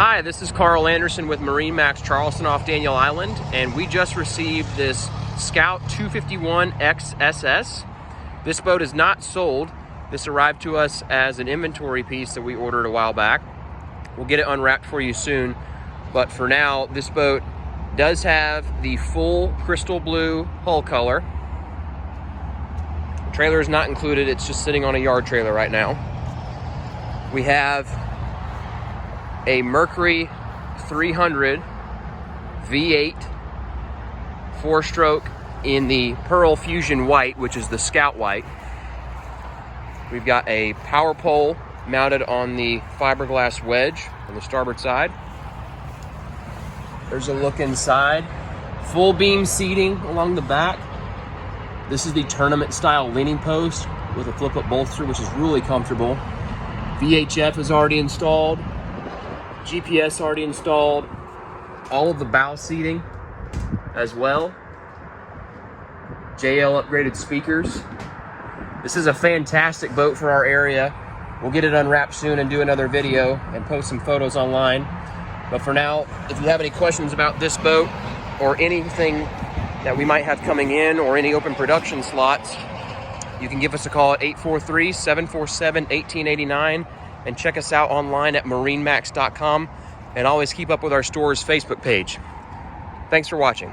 Hi, this is Carl Anderson with MarineMax Charleston off Daniel Island, and we just received this Scout 251 XSS. This boat is not sold. This arrived to us as an inventory piece that we ordered a while back. We'll get it unwrapped for you soon, but for now, this boat does have the full crystal blue hull color. The trailer is not included, it's just sitting on a yard trailer right now. We have a Mercury 300 V8 4-stroke in the Pearl Fusion white, which is the Scout white. We've got a power pole mounted on the fiberglass wedge on the starboard side. There's a look inside. Full beam seating along the back. This is the tournament style leaning post with a flip up bolster, which is really comfortable. VHF is already installed. GPS already installed. All of the bow seating as well. JL upgraded speakers. This is a fantastic boat for our area. We'll get it unwrapped soon and do another video and post some photos online. But for now, if you have any questions about this boat or anything that we might have coming in or any open production slots, you can give us a call at 843-747-1889 and check us out online at MarineMax.com, and always keep up with our store's Facebook page. Thanks for watching.